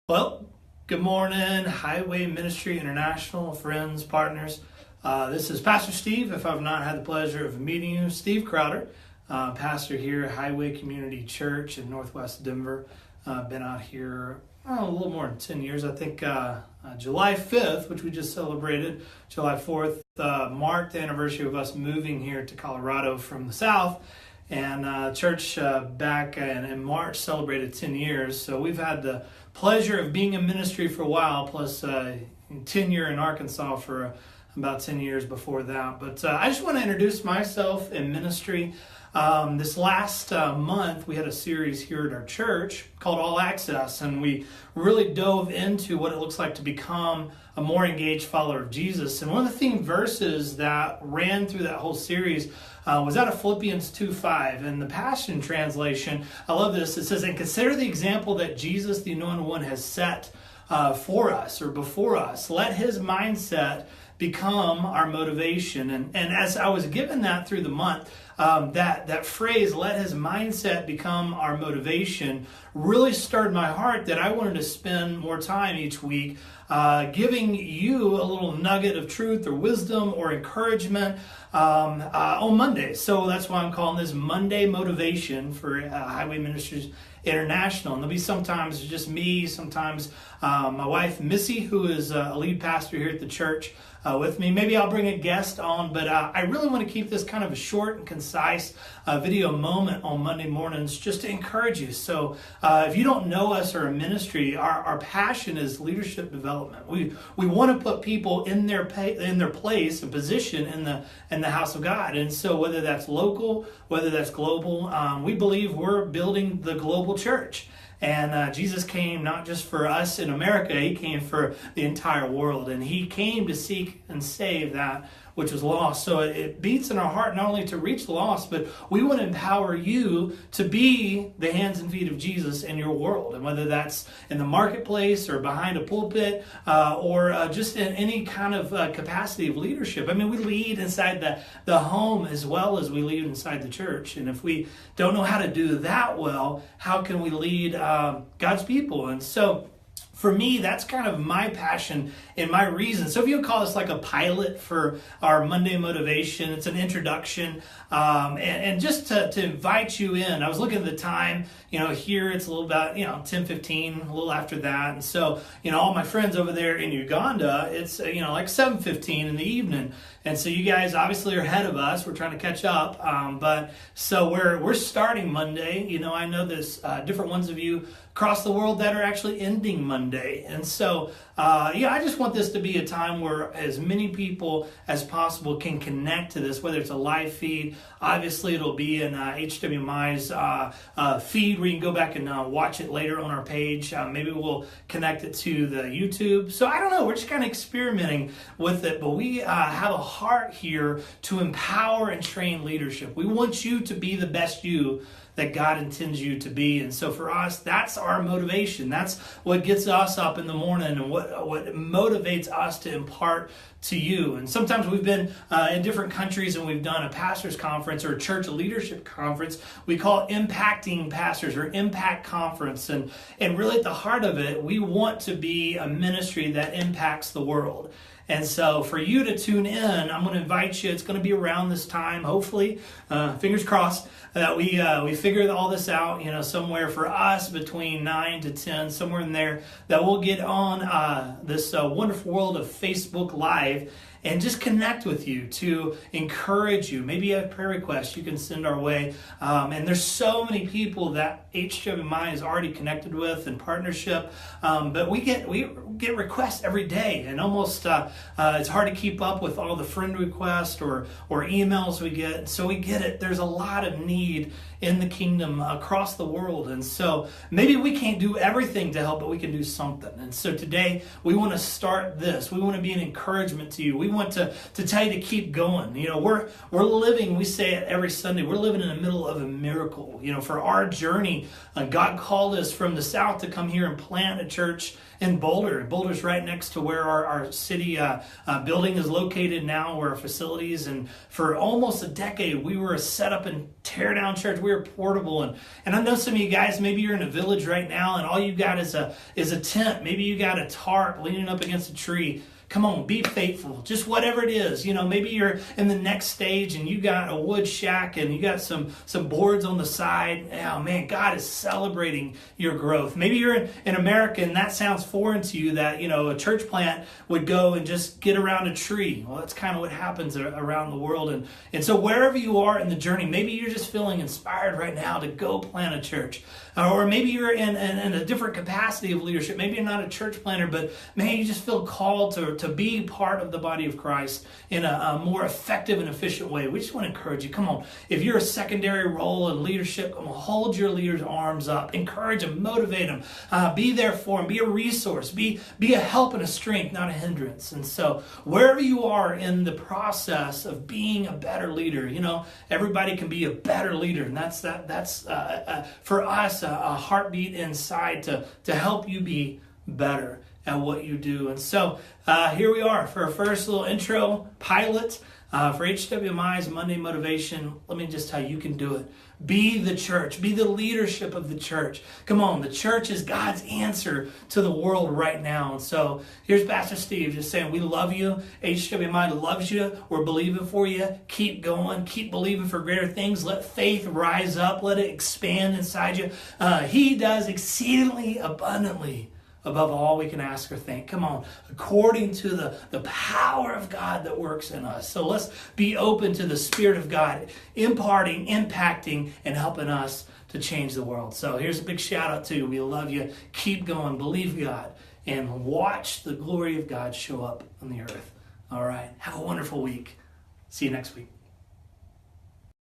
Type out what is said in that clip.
Well, good morning, Highway Ministry International, friends, partners. This is Pastor Steve, if I've not had the pleasure of meeting you. Steve Crowder, pastor here at Highway Community Church in Northwest Denver. Been out here a little more than 10 years. I think July 5th, which we just celebrated, July 4th, marked the anniversary of us moving here to Colorado from the South. And church back in March celebrated 10 years. So we've had the pleasure of being in ministry for a while, plus tenure in Arkansas for about 10 years before that. But I just want to introduce myself in ministry. This last month, we had a series here at our church called All Access, and we really dove into what it looks like to become a more engaged follower of Jesus. And one of the theme verses that ran through that whole series was out of Philippians 2:5. And the Passion Translation, I love this. It says, "And consider the example that Jesus, the Anointed One, has set for us or before us. Let his mindset become our motivation." And as I was given that through the month, that phrase, "let his mindset become our motivation," really stirred my heart that I wanted to spend more time each week giving you a little nugget of truth or wisdom or encouragement on Mondays. So that's why I'm calling this Monday Motivation for Highway Ministries International. And there'll be sometimes just me, sometimes my wife Missy, who is a lead pastor here at the church, with me. Maybe I'll bring a guest on, but I really want to keep this kind of a short and concise video moment on Monday mornings just to encourage you. So if you don't know us or a ministry, our passion is leadership development. We want to put people in their place and position in the house of God. And so whether that's local, whether that's global, we believe we're building the global church. And Jesus came not just for us in America, he came for the entire world. And he came to seek and save that which was lost. So it beats in our heart not only to reach the lost, but we want to empower you to be the hands and feet of Jesus in your world. And whether that's in the marketplace or behind a pulpit or just in any kind of capacity of leadership. I mean, we lead inside the home as well as we lead inside the church. And if we don't know how to do that well, how can we lead God's people? And so for me, that's kind of my passion and my reason. So if you would call this like a pilot for our Monday Motivation, it's an introduction. And just to invite you in, I was looking at the time, here it's a little about, 10:15, a little after that. And so, all my friends over there in Uganda, it's, like 7:15 in the evening. And so you guys obviously are ahead of us. We're trying to catch up. But so we're starting Monday. I know there's different ones of you across the world that are actually ending Monday. And so, I just want this to be a time where as many people as possible can connect to this, whether it's a live feed. Obviously, it'll be in HWMI's feed where you can go back and watch it later on our page. Maybe we'll connect it to the YouTube. So I don't know. We're just kind of experimenting with it. But we have a heart here to empower and train leadership. We want you to be the best you that God intends you to be. And so for us, that's our motivation. That's what gets us up in the morning and what motivates us to impart to you. And sometimes we've been in different countries and we've done a pastor's conference or a church leadership conference. We call it Impacting Pastors or Impact Conference. And really at the heart of it, we want to be a ministry that impacts the world. And so for you to tune in, I'm going to invite you. It's going to be around this time, hopefully, fingers crossed, that we figure all this out, somewhere for us between 9 to 10, somewhere in there, that we'll get on this wonderful world of Facebook Live and just connect with you to encourage you. Maybe you have prayer requests you can send our way. And there's so many people that HWMI is already connected with in partnership. But we get requests every day, and almost it's hard to keep up with all the friend requests or emails we get. So we get it. There's a lot of need in the kingdom across the world. And so maybe we can't do everything to help, but we can do something. And so today we want to start this. We want to be an encouragement to you. We want to tell you to keep going. We're living, we say it every Sunday, we're living in the middle of a miracle. For our journey, God called us from the South to come here and plant a church in Boulder. Boulder's right next to where our city building is located now, where our facilities. And for almost a decade, we were a set up and tear down church. We we're portable. And I know some of you guys, maybe you're in a village right now and all you've got is a tent. Maybe you got a tarp leaning up against a tree. Come on, be faithful. Just whatever it is. Maybe you're in the next stage and you got a wood shack and you got some boards on the side. Oh man, God is celebrating your growth. Maybe you're in America and that sounds foreign to you, that, a church plant would go and just get around a tree. Well, that's kind of what happens around the world. And so wherever you are in the journey, maybe you're just feeling inspired right now to go plant a church. Or maybe you're in a different capacity of leadership. Maybe you're not a church planter, but man, you just feel called to be part of the body of Christ in a more effective and efficient way. We just want to encourage you. Come on. If you're a secondary role in leadership, come on, hold your leaders' arms up. Encourage them, motivate them. Be there for them. Be a resource. Be a help and a strength, not a hindrance. And so wherever you are in the process of being a better leader, everybody can be a better leader. And that's for us, a heartbeat inside to help you be better at what you do. And so here we are for our first little intro pilot for HWMI's Monday Motivation. Let me just tell you, you can do it. Be the church. Be the leadership of the church. Come on, the church is God's answer to the world right now. And so here's Pastor Steve just saying, we love you. HWMI loves you. We're believing for you. Keep going. Keep believing for greater things. Let faith rise up. Let it expand inside you. He does exceedingly abundantly above all we can ask or think. Come on, according to the power of God that works in us. So let's be open to the Spirit of God imparting, impacting, and helping us to change the world. So here's a big shout out to you. We love you. Keep going. Believe God. And watch the glory of God show up on the earth. All right. Have a wonderful week. See you next week.